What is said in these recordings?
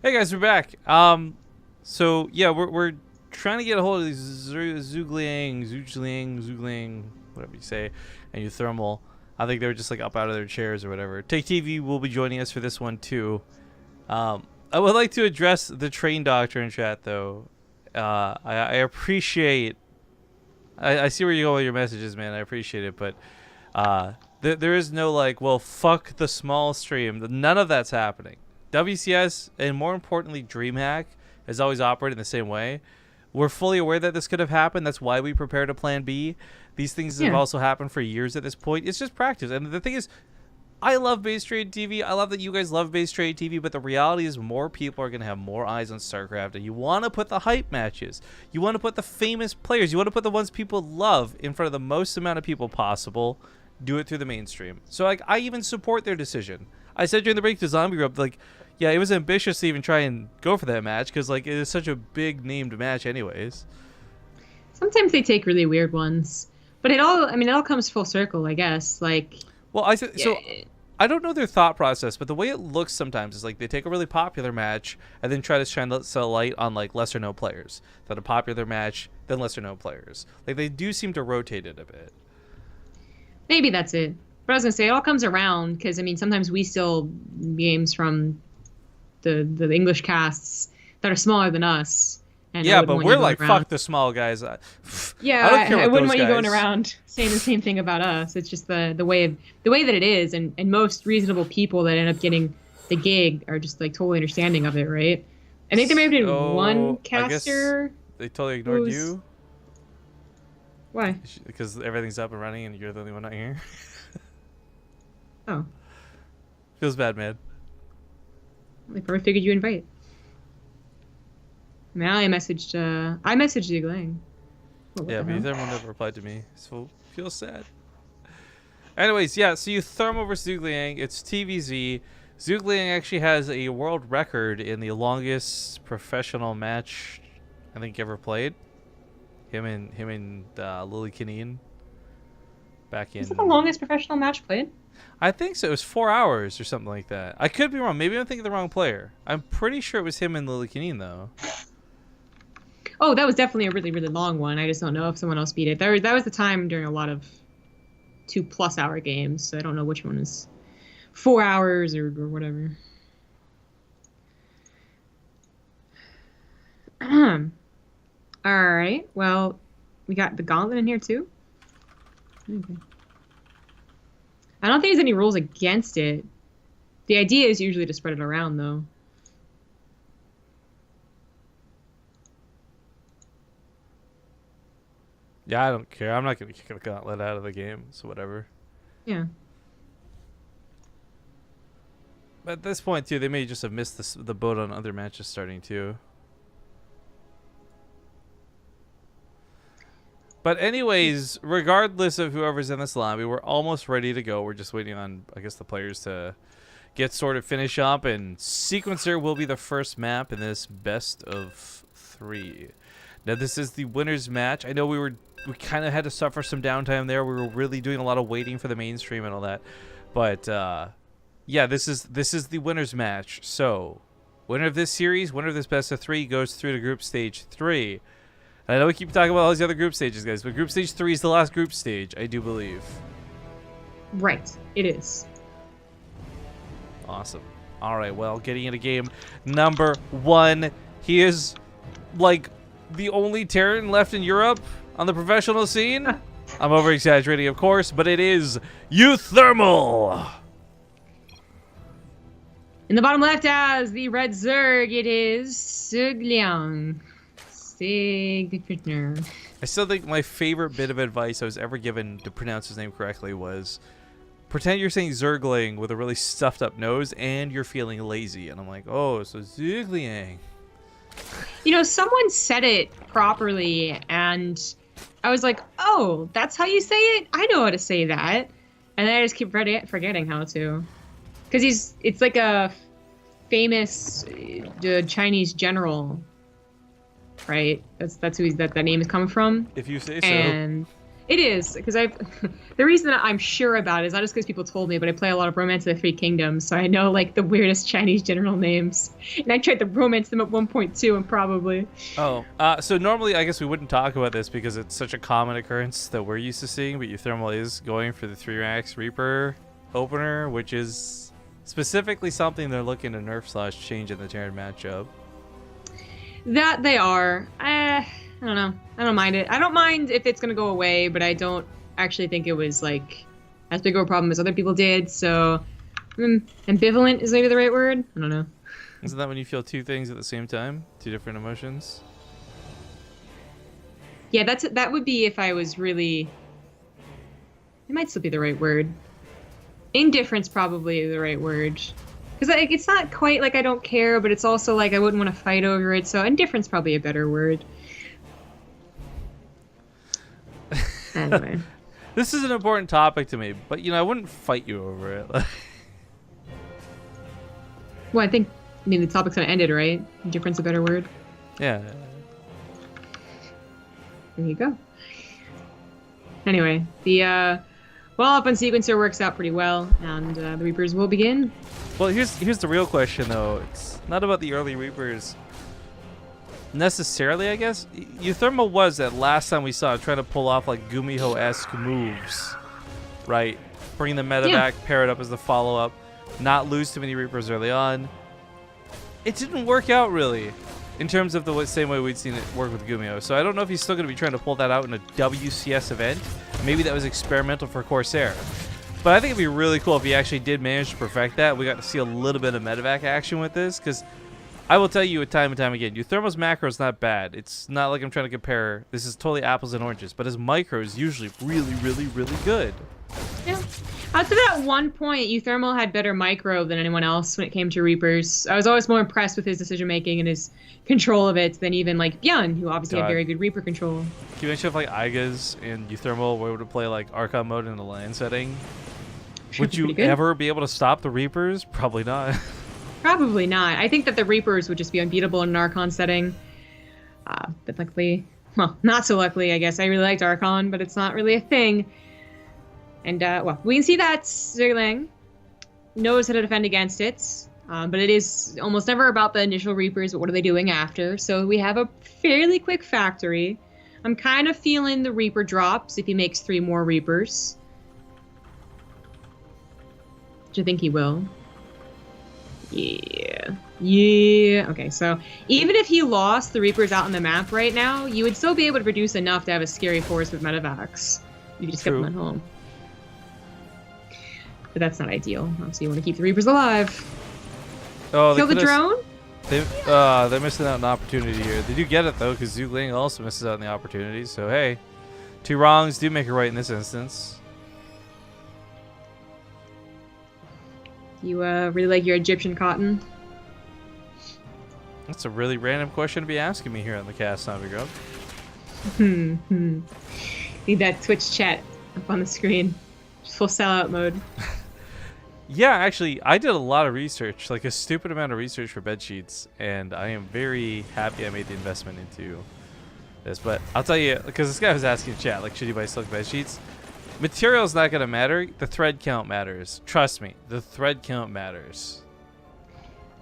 Hey guys, we're back. So yeah, we're trying to get a hold of these ZhuGeLiang, whatever you say, and uThermal. I think they were just like up out of their chairs or whatever. TvZ will be joining us for this one too. I would like to address the train doctor in chat though. I appreciate. I see where you go with your messages, man. I appreciate it, but there is no like, well, fuck the small stream. None of that's happening. WCS and more importantly DreamHack has always operated in the same way. We're fully aware that this could have happened. That's why we prepared a plan B. These things have also happened for years at this point. It's just practice. And the thing is, I love BaseTradeTV. I love that you guys love BaseTradeTV, but the reality is more people are going to have more eyes on StarCraft. And you want to put the hype matches. You want to put the famous players. You want to put the ones people love in front of the most amount of people possible. Do it through the mainstream. So like, I even support their decision. I said during the break to Zombie Group, like, yeah, it was ambitious to even try and go for that match because like it is such a big named match anyways. Sometimes they take really weird ones, but it all comes full circle, I guess. Like, well, so I don't know their thought process, but the way it looks sometimes is like they take a really popular match and then try to shine sell light on like lesser known players. That a popular match, then lesser known players. Like they do seem to rotate it a bit. Maybe that's it. But I was gonna say it all comes around because I mean sometimes we steal games from the English casts that are smaller than us. And yeah, but we're like fuck the small guys. Yeah, I wouldn't want you going around saying the same thing about us. It's just the way that it is, and most reasonable people that end up getting the gig are just like totally understanding of it, right? I think there may have been one caster. They totally ignored you. Why? Because everything's up and running and you're the only one not here. Oh. Feels bad, man. I probably figured you invite. I mean, I messaged ZhuGeLiang. Yeah, but uThermal never replied to me, so feels sad. Anyways, yeah, so uThermal versus ZhuGeLiang, it's TvZ. ZhuGeLiang actually has a world record in the longest professional match I think ever played. Him and Lily Kineen back in. Is it the longest professional match played? I think so. It was 4 hours or something like that. I could be wrong. Maybe I'm thinking of the wrong player. I'm pretty sure it was him and Lily Kineen though. Oh, that was definitely a really, really long one. I just don't know if someone else beat it. That was the time during a lot of 2+ hour games. So I don't know which one is 4 hours or whatever. All right. Well, we got the gauntlet in here too. Okay. I don't think there's any rules against it. The idea is usually to spread it around, though. Yeah, I don't care. I'm not going to kick a gauntlet out of the game, so whatever. Yeah. But at this point, too, they may just have missed the boat on other matches starting, too. But anyways, regardless of whoever's in this lobby, we're almost ready to go. We're just waiting on, I guess, the players to get sorted, finish up, and Sequencer will be the first map in this best of 3. Now, this is the winner's match. I know we kind of had to suffer some downtime there. We were really doing a lot of waiting for the mainstream and all that. But yeah, this is the winner's match. So, winner of this series, winner of this best of 3 goes through to group stage 3. I know we keep talking about all these other group stages, guys, but group stage 3 is the last group stage, I do believe. Right, it is. Awesome. All right, well, getting into game number 1. He is, like, the only Terran left in Europe on the professional scene. I'm over-exaggerating, of course, but it is uThermal. In the bottom left as the red Zerg, it is ZhuGeLiang. I still think my favorite bit of advice I was ever given to pronounce his name correctly was pretend you're saying ZhuGeLiang with a really stuffed up nose and you're feeling lazy. And I'm like, oh, so ZhuGeLiang. You know, someone said it properly and I was like, oh, that's how you say it? I know how to say that. And then I just keep forgetting how to. Because it's like a famous Chinese general. Right, that's who that name is coming from. If you say so. And It is, because the reason that I'm sure about it is not just because people told me, but I play a lot of Romance of the Three Kingdoms, so I know like the weirdest Chinese general names. And I tried to romance them at 1.2 and probably. Oh, so normally I guess we wouldn't talk about this because it's such a common occurrence that we're used to seeing, but uThermal is going for the 3 racks Reaper opener, which is specifically something they're looking to nerf / change in the Terran matchup. That they are. I don't know. I don't mind it. I don't mind if it's going to go away, but I don't actually think it was, like, as big of a problem as other people did, so ambivalent is maybe the right word? I don't know. Isn't that when you feel 2 things at the same time? 2 different emotions? Yeah, that would be if I was really... It might still be the right word. Indifference probably the right word. Because like, it's not quite like I don't care, but it's also like I wouldn't want to fight over it, so indifference probably a better word. Anyway. This is an important topic to me, but I wouldn't fight you over it. Well, I mean, the topic's gonna end it, right? Indifference a better word? Yeah. There you go. Anyway, the up on sequencer works out pretty well, and the Reapers will begin. Well, here's the real question, though. It's not about the early Reapers necessarily, I guess. uThermal was that last time we saw it trying to pull off like Gumiho-esque moves, right? Bring the meta back, pair it up as the follow-up, not lose too many Reapers early on. It didn't work out really, in terms of the same way we'd seen it work with Gumiho. So I don't know if he's still going to be trying to pull that out in a WCS event. Maybe that was experimental for Corsair. But I think it'd be really cool if he actually did manage to perfect that. We got to see a little bit of medevac action with this, because I will tell you time and time again, uThermal's macro is not bad. It's not like I'm trying to compare. This is totally apples and oranges, but his micro is usually really, really, really good. Yeah. Up to that one point, uThermal had better micro than anyone else when it came to Reapers. I was always more impressed with his decision-making and his control of it than even, like, Byun, who obviously had very good Reaper control. Can you mention if, like, Igas and uThermal were able to play, like, Archon mode in the LAN setting? Would you ever be able to stop the Reapers? Probably not. Probably not. I think that the Reapers would just be unbeatable in an Archon setting. But luckily, well, not so luckily, I guess. I really liked Archon, but it's not really a thing. And, well, we can see that ZhuGeLiang knows how to defend against it. But it is almost never about the initial Reapers, but what are they doing after? So we have a fairly quick factory. I'm kind of feeling the Reaper drops if he makes 3 more Reapers. Which I think he will. Yeah. Okay, so even if he lost the Reapers out on the map right now, you would still be able to produce enough to have a scary force with medevacs. You just kept them at home. But that's not ideal. Obviously, you want to keep the Reapers alive. Oh, kill the drone? They're missing out on an opportunity here. They do get it, though, because ZhuGeLiang also misses out on the opportunity. So, hey, 2 wrongs do make a right in this instance. You really like your Egyptian cotton? That's a really random question to be asking me here on the cast, Navigrub. Need that Twitch chat up on the screen. Just full sellout mode. Yeah, actually, I did a lot of research, like a stupid amount of research for bed sheets, and I am very happy I made the investment into this. But I'll tell you, because this guy was asking in chat, like, should you buy silk bed sheets? Material's not going to matter. The thread count matters. Trust me, the thread count matters.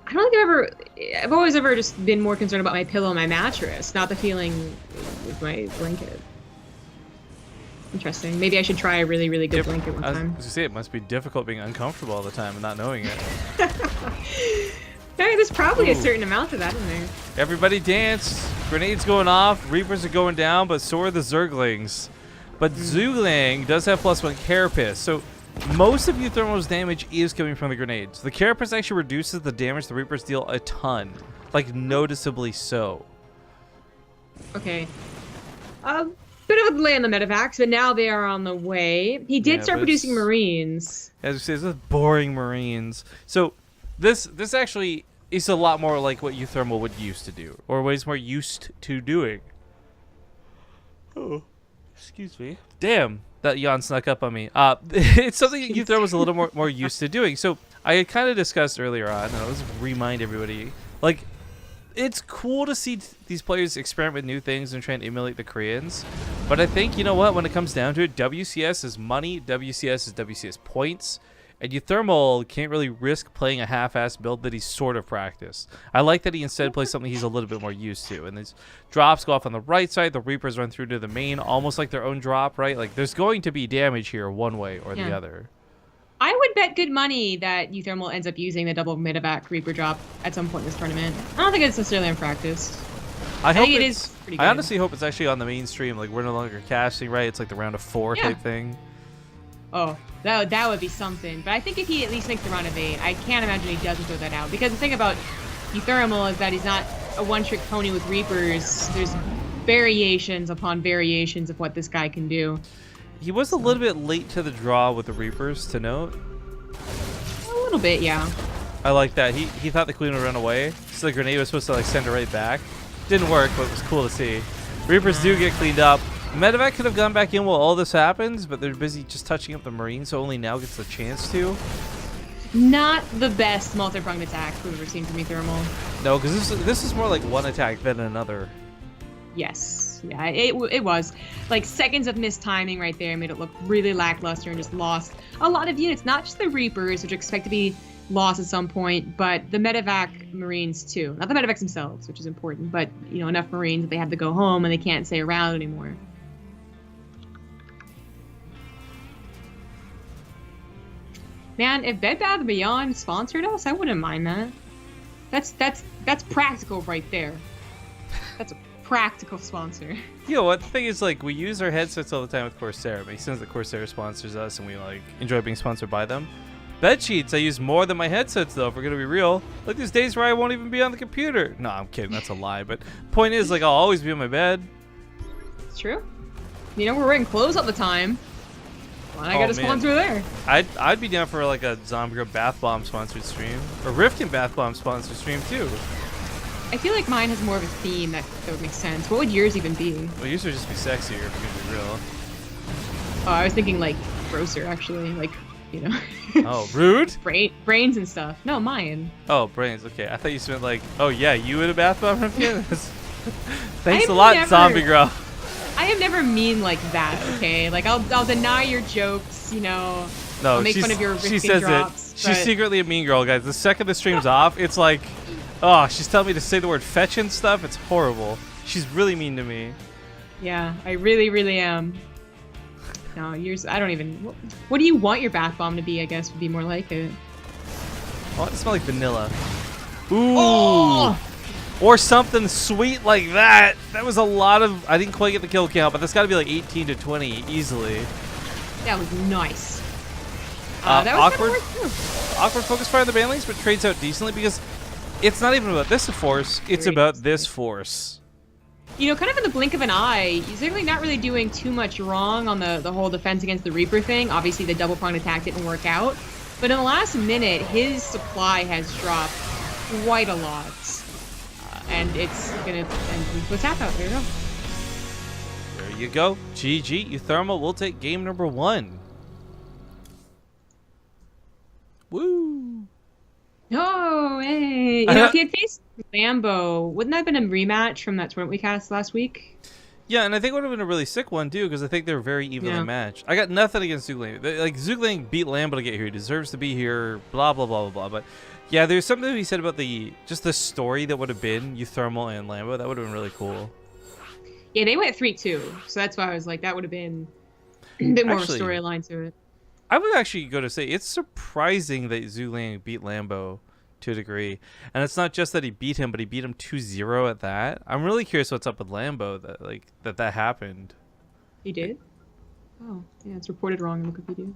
I don't think I've always ever just been more concerned about my pillow and my mattress, not the feeling with my blanket. Interesting. Maybe I should try a really, really good blanket one time. I was going to say, it must be difficult being uncomfortable all the time and not knowing it. There's probably a certain amount of that in there. Everybody dance. Grenades going off. Reapers are going down, but so are the ZhuGeLiangs. But ZhuGeLiang does have +1 Carapace, so most of uThermal's damage is coming from the grenades. The Carapace actually reduces the damage the Reapers deal a ton, like noticeably so. Okay. Bit of a delay on the medevacs, but now they are on the way. He did start producing Marines. As we say, this is boring Marines. So this actually is a lot more like what uThermal would used to do, or what he's more used to doing. Oh. Excuse me. Damn, that yawn snuck up on me. It's something that uThermal was a little more used to doing. So I had kind of discussed earlier on, and I'll just remind everybody, like, it's cool to see these players experiment with new things and try and emulate the Koreans. But I think, you know what, when it comes down to it, WCS is money, WCS is WCS points, and uThermal can't really risk playing a half-assed build that he's sort of practiced. I like that he instead plays something he's a little bit more used to. And these drops go off on the right side, the Reapers run through to the main, almost like their own drop, right? Like, there's going to be damage here one way or the other. I would bet good money that uThermal ends up using the double medevac Reaper drop at some point in this tournament. I don't think it's necessarily unpracticed. I think it is pretty good. I honestly hope it's actually on the mainstream. Like, we're no longer casting, right? It's like the round of 4 type thing. Oh, that would be something. But I think if he at least makes the round of 8, I can't imagine he doesn't throw that out. Because the thing about uThermal is that he's not a one-trick pony with Reapers. There's variations upon variations of what this guy can do. He was a little bit late to the draw with the Reapers, to note. A little bit, yeah. I like that. He thought the Queen would run away, so the grenade was supposed to like send her right back. Didn't work, but it was cool to see. Reapers do get cleaned up. Medevac could have gone back in while all this happens, but they're busy just touching up the Marine, so only now gets the chance to. Not the best multi-pronged attack we've ever seen from uThermal. No, because this is more like one attack than another. Yes. Yeah, it was. Like, seconds of missed timing right there made it look really lackluster and just lost a lot of units. Not just the Reapers, which expect to be lost at some point, but the medevac Marines too. Not the medevacs themselves, which is important, but, you know, enough Marines that they have to go home and they can't stay around anymore. Man, if Bed Bath & Beyond sponsored us, I wouldn't mind that. That's practical right there. That's a practical sponsor. You know what? The thing is, like, we use our headsets all the time with Corsair. It makes sense that Corsair sponsors us and we, like, enjoy being sponsored by them. Bed sheets I use more than my headsets, though, if we're gonna be real. Like, there's days where I won't even be on the computer. No, I'm kidding. That's a lie. But point is, like, I'll always be on my bed. It's true. You know, we're wearing clothes all the time. Why not get a sponsor there? I'd be down for, like, a Zombie Girl Bath Bomb sponsored stream. Or Rifkin Bath Bomb sponsored stream, too. I feel like mine has more of a theme that would make sense. What would yours even be? Well, yours would just be sexier, if we're gonna be real. Oh, I was thinking, like, grosser, actually. Like, you know. Oh, rude? Brains and stuff. No, mine. Oh, brains. Okay. I thought you meant, like, oh, yeah, you in a bath bomb, Rifkin? Thanks a lot, Zombie Girl. I am never mean like that, okay? Like, I'll deny your jokes, you know. No, I'll make fun of your she says drops, it. She's secretly a mean girl, guys. The second the stream's off, it's like, oh, she's telling me to say the word fetch and stuff. It's horrible. She's really mean to me. Yeah, I really, really am. No, yours, I don't even... What do you want your bath bomb to be, I guess, would be more like it. Oh, it smells like vanilla. Ooh. Oh! Or something sweet like that. That was a lot of... I didn't quite get the kill count, but that's got to be like 18 to 20 easily. That was nice. That was awkward focus fire on the banelings, but trades out decently because it's not even about this force. It's about this force. You know, kind of in the blink of an eye, he's really not really doing too much wrong on the whole defense against the Reaper thing. Obviously, the double-pronged attack didn't work out. But in the last minute, his supply has dropped quite a lot. And it's gonna end with tap out. There you go. There you go. GG. uThermal will take game number 1. Woo! Oh, hey! You know, if he had faced Lambo, wouldn't that have been a rematch from that tournament we cast last week? Yeah, and I think it would have been a really sick one, too, because I think they're very evenly matched. I got nothing against ZhuGeLiang. Like, ZhuGeLiang beat Lambo to get here. He deserves to be here, blah, blah, blah, blah, blah. But, yeah, there's something to be said about just the story that would have been uThermal and Lambo. That would have been really cool. Yeah, they went 3-2, so that's why I was like, that would have been a bit more of a storyline to it. I would actually go to say it's surprising that ZhuGeLiang beat Lambo to a degree. And it's not just that he beat him, but he beat him 2-0 at that. I'm really curious what's up with Lambo that happened. He did? Oh, yeah, it's reported wrong in Wikipedia.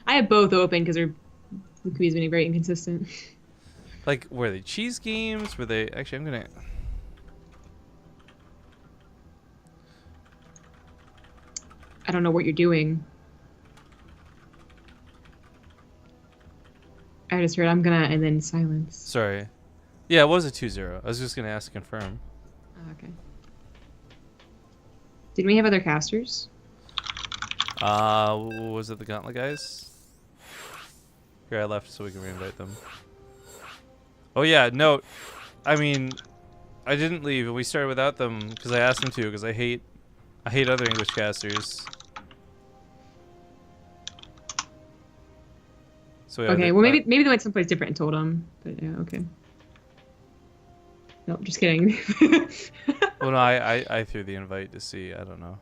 I have both open because Wikipedia's been very inconsistent. Like, were they cheese games? Were they... Actually, I'm going to... I don't know what you're doing. I just heard I'm gonna and then silence. Sorry. Yeah, it was a 2-0. I was just gonna ask to confirm. Oh, okay. Didn't we have other casters? Was it the Gauntlet guys? Here, I left so we can reinvite them. Oh yeah, no. I mean, I didn't leave, and we started without them because I asked them to, because I hate other English casters. So yeah, Okay, well maybe they went someplace different and told them. But yeah, okay. No, just kidding. Well, no, I threw the invite to see. I don't know.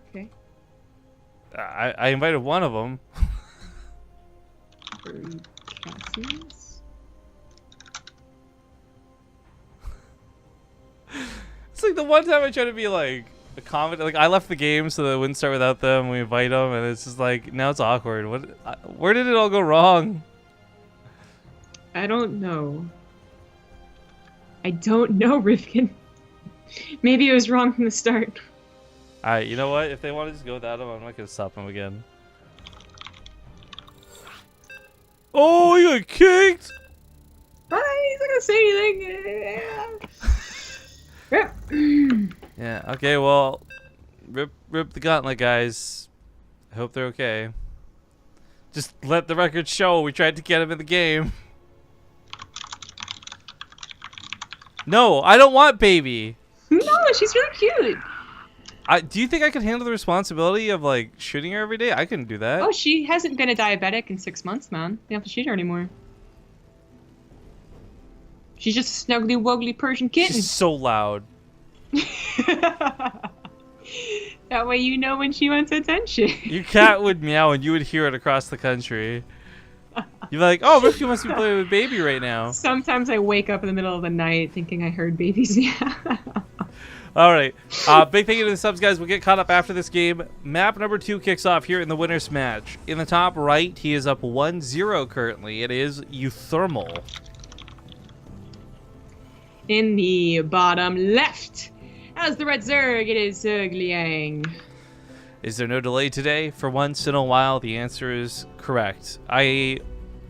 Okay. I invited one of them. Cassius? It's like the one time I tried to be like a comment. Like I left the game so that it wouldn't start without them. We invite them, and it's just like now it's awkward. Where did it all go wrong? I don't know. I don't know, Rifkin. Maybe it was wrong from the start. Alright, you know what? If they want to just go without him, I'm not going to stop them again. Oh, you got kicked! Bye, he's not gonna say anything. Yeah, okay, well, rip the gauntlet, guys. I hope they're okay. Just let the record show we tried to get him in the game. No, I don't want baby. No, she's really cute. Do you think I could handle the responsibility of like shooting her every day? I couldn't do that. Oh, she hasn't been a diabetic in 6 months, man. You don't have to shoot her anymore. She's just a snuggly wuggly Persian kitten. She's so loud. That way you know when she wants attention. Your cat would meow and you would hear it across the country. You're like, oh, Rifkin must be playing with baby right now. Sometimes I wake up in the middle of the night thinking I heard babies meow. All right. Big thank you to the subs, guys. We'll get caught up after this game. Map number 2 kicks off here in the winner's match. In the top right, he is up 1-0 currently. It is uThermal. In the bottom left, as the red Zerg, it is ZhuGeLiang. Is there no delay today? For once in a while, the answer is correct.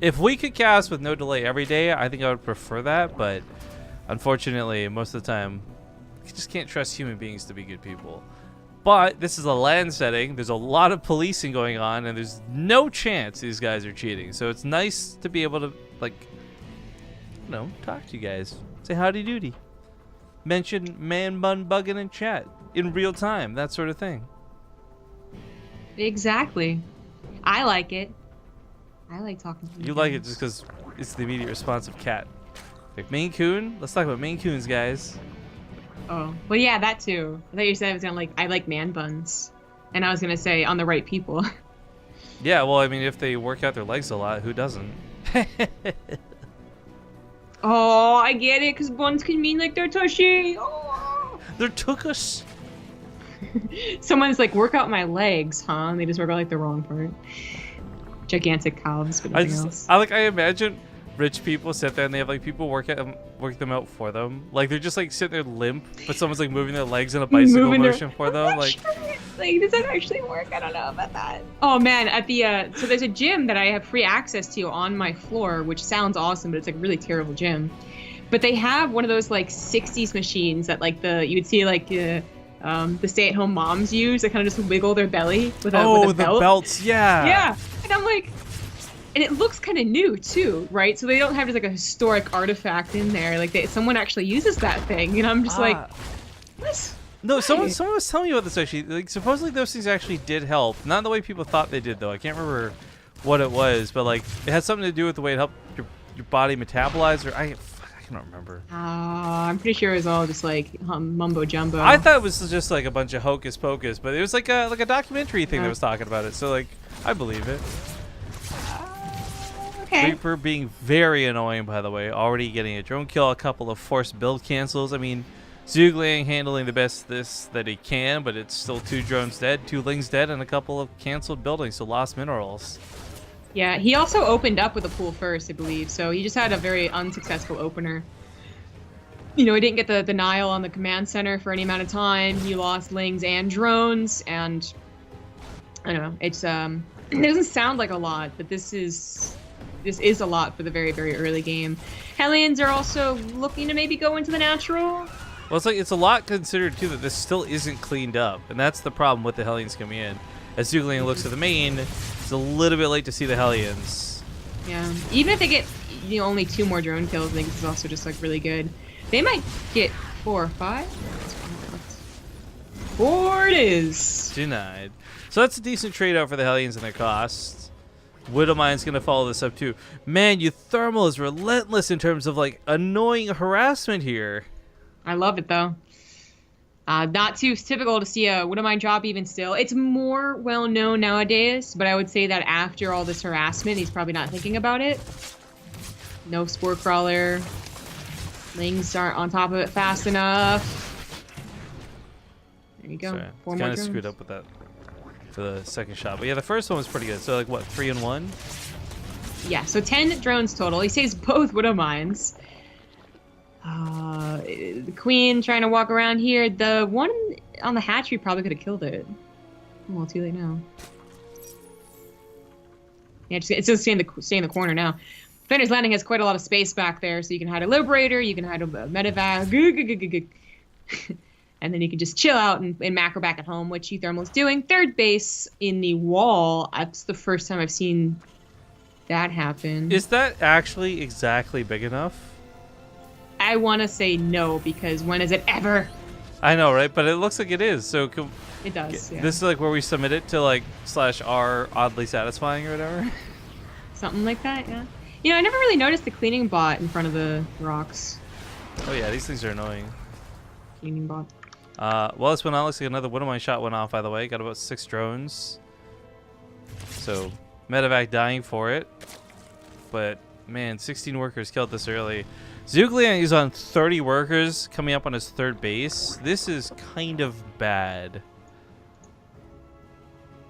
If we could cast with no delay every day, I think I would prefer that, but unfortunately, most of the time, you just can't trust human beings to be good people. But this is a LAN setting. There's a lot of policing going on, and there's no chance these guys are cheating. So it's nice to be able to, like, you know, talk to you guys. Say howdy doody. Mention man bun bugging in chat in real time, that sort of thing. Exactly. I like it. I like talking to You like it just because it's the immediate response of cat. Like Maine Coon? Let's talk about Maine Coons, guys. Oh, well, yeah, that too. I thought you said I was gonna I like man buns, and I was gonna say on the right people. Yeah, well, I mean, if they work out their legs a lot, who doesn't? Oh, I get it, because buns can mean like they're tushy. Oh. They're tookus. Someone's like, work out my legs, huh? And they just work out like the wrong part. Gigantic calves, but nothing else. I imagine rich people sit there and they have like people work them out for them. Like they're just like sitting there limp, but someone's like moving their legs in a bicycle motion for them. Like, does that actually work? I don't know about that. Oh man, at the so there's a gym that I have free access to on my floor, which sounds awesome, but it's like a really terrible gym. But they have one of those like 60s machines that like you would see like the stay-at-home moms use. They kind of just wiggle their belly with a belt. The belts, yeah. Yeah, and I'm like. And it looks kind of new too, right? So they don't have just like a historic artifact in there. Like someone actually uses that thing, and I'm just like, what? No, someone was telling me about this actually. Like supposedly those things actually did help. Not the way people thought they did though. I can't remember what it was, but like it had something to do with the way it helped your body metabolize. Or I don't remember. I'm pretty sure it was all just like mumbo jumbo. I thought it was just like a bunch of hocus pocus, but it was like a documentary thing that was talking about it. So like I believe it. Okay. Reaper being very annoying, by the way. Already getting a drone kill, a couple of forced build cancels. I mean, ZhuGeLiang handling the best that he can, but it's still 2 drones dead, 2 Lings dead, and a couple of canceled buildings, so lost minerals. Yeah, he also opened up with a pool first, I believe, so he just had a very unsuccessful opener. You know, he didn't get the denial on the command center for any amount of time. He lost Lings and drones, and I don't know. It's it doesn't sound like a lot, but this is a lot for the very, very early game. Hellions are also looking to maybe go into the natural. Well, it's a lot considered too that this still isn't cleaned up, and that's the problem with the Hellions coming in. As ZhuGeLiang looks at the main, it's a little bit late to see the Hellions. Yeah, even if they get, only 2 more drone kills, I think this is also just like really good. They might get 4 or 5. 4 it is. Denied. So that's a decent trade out for the Hellions and their costs. Widowmine's gonna follow this up too. Man, uThermal is relentless in terms of like annoying harassment here. I love it though. Not too typical to see a Widowmine drop even still. It's more well known nowadays, but I would say that after all this harassment, he's probably not thinking about it. No Spore Crawler. Lings aren't on top of it fast enough. There you go. Sorry, 4 more kind of drones. screwed up with that for the second shot. But yeah, the first one was pretty good. So like what, 3 and 1? Yeah, so 10 drones total. He saves both Widowmines. The Queen trying to walk around here. The one on the hatchery probably could have killed it. Well, too late now. Yeah, it's just stay in the corner now. Defender's Landing has quite a lot of space back there, so you can hide a Liberator, you can hide a Medevac, and then you can just chill out and macro back at home, which uThermal's doing. Third base in the wall. That's the first time I've seen that happen. Is that actually exactly big enough? I want to say no, because when is it ever? I know, right? But it looks like it is. So It does, yeah. this is like where we submit it to like /r oddly satisfying or whatever. Something like that, yeah. You know, I never really noticed the cleaning bot in front of the rocks. Oh yeah, these things are annoying. Cleaning bot. Well, this one on looks like another Widowmine shot went off, by the way. Got about 6 drones. So, Medevac dying for it. But, man, 16 workers killed this early. ZhuGeLiang is on 30 workers, coming up on his 3rd base. This is kind of bad.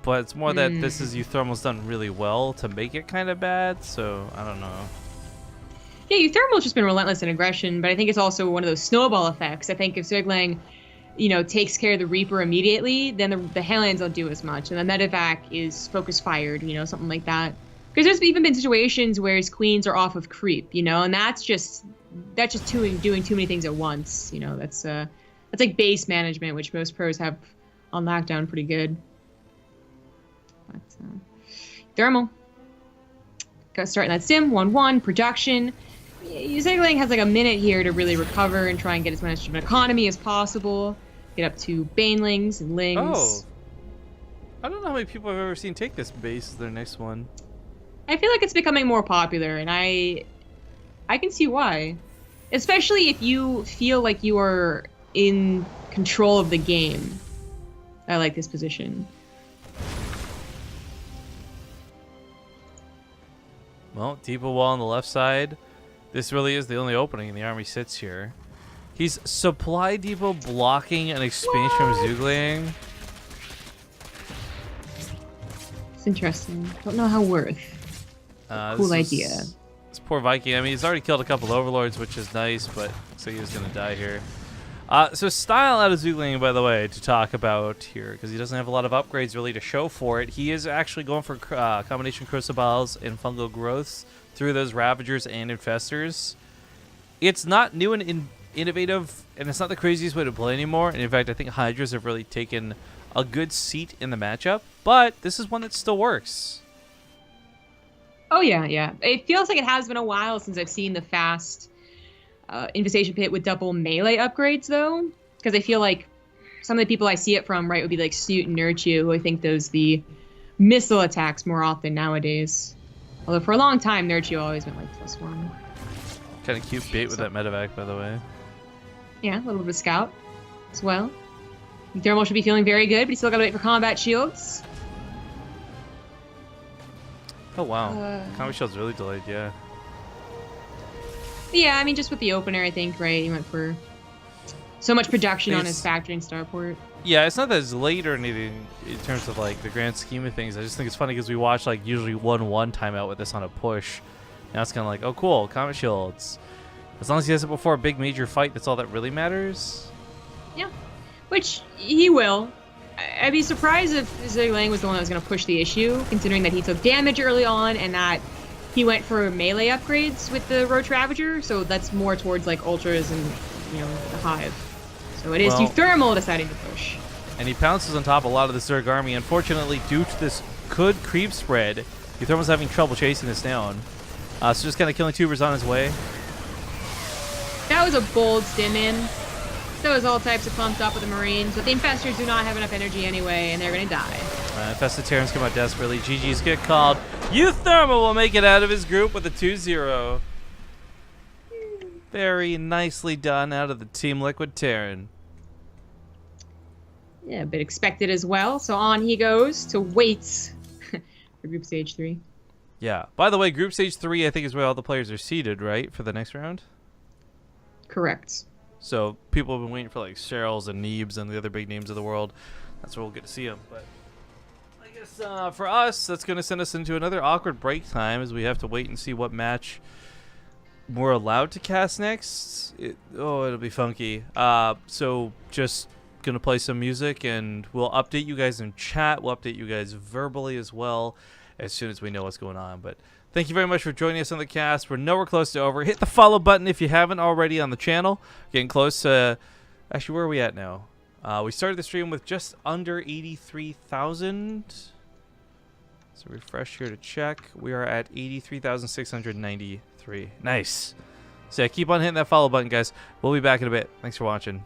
But it's more that this is uThermal's done really well to make it kind of bad, so I don't know. Yeah, uThermal's just been relentless in aggression, but I think it's also one of those snowball effects. I think if ZhuGeLiang, takes care of the Reaper immediately, then the Hellions don't do as much, and the Medevac is focus fired, something like that. Because there's even been situations where his queens are off of creep, and that's just doing too many things at once. That's like base management, which most pros have on lockdown pretty good. But, Thermal. Got starting that sim, 1-1, production. ZhuGeLiang has like a minute here to really recover and try and get as much of an economy as possible. Get up to Banelings and Lings. Oh. I don't know how many people I've ever seen take this base as their next one. I feel like it's becoming more popular, and I can see why. Especially if you feel like you are in control of the game. I like this position. Well, depot wall on the left side. This really is the only opening, and the army sits here. He's supply depot blocking an expansion from ZhuGeLiang. It's interesting. Don't know how worth. Cool idea. This poor Viking. I mean, he's already killed a couple overlords, which is nice, but looks like he was going to die here. So style out of ZhuGeLiang, by the way, to talk about here, because he doesn't have a lot of upgrades really to show for it. He is actually going for combination crucibles and fungal growths through those Ravagers and Infestors. It's not new and innovative, and it's not the craziest way to play anymore. And in fact, I think Hydras have really taken a good seat in the matchup, but this is one that still works. Oh, yeah. It feels like it has been a while since I've seen the fast Infestation Pit with double melee upgrades, though. Because I feel like some of the people I see it from, right, would be like Snoot and Nurtu, who I think those the missile attacks more often nowadays. Although for a long time, Nurtu always went like +1. Kind of cute bait with that Medevac, by the way. Yeah, a little bit of scout as well. Thermal should be feeling very good, but he's still got to wait for combat shields. Oh, wow. Combat shield's really delayed, yeah. Yeah, I mean, just with the opener, I think, right? He went for so much production on his factory and starport. Yeah, it's not that it's late or anything in terms of, like, the grand scheme of things. I just think it's funny because we watch, like, usually 1-1 timeout with this on a push. Now it's kind of like, oh, cool, combat shields. As long as he has it before a big major fight, that's all that really matters. Yeah, which he will. I'd be surprised if ZhuGeLiang was the one that was going to push the issue, considering that he took damage early on and that he went for melee upgrades with the Roach Ravager, so that's more towards like Ultras and, the Hive. So it is uThermal deciding to push. And he pounces on top of a lot of the Zerg army. Unfortunately, due to this good creep spread, uThermal's having trouble chasing this down. So just kind of killing tubers on his way. That was a bold stim in. So is all types of pumped up with the Marines, but the Infestors do not have enough energy anyway, and they're gonna die. Infested Terrans come out desperately. GG's get called. uThermal will make it out of his group with a 2-0. Very nicely done out of the Team Liquid Terran. Yeah, a bit expected as well. So on he goes to wait for Group Stage 3. Yeah. By the way, Group Stage 3, I think, is where all the players are seated, right, for the next round? Correct. So people have been waiting for, like, Cheryl's and Neebs and the other big names of the world. That's where we'll get to see them. But I guess for us, that's going to send us into another awkward break time as we have to wait and see what match we're allowed to cast next. It'll be funky. So just going to play some music, and we'll update you guys in chat. We'll update you guys verbally as well as soon as we know what's going on. But thank you very much for joining us on the cast. We're nowhere close to over. Hit the follow button if you haven't already on the channel. Getting close to... Actually, where are we at now? We started the stream with just under 83,000. So refresh here to check. We are at 83,693. Nice. So yeah, keep on hitting that follow button, guys. We'll be back in a bit. Thanks for watching.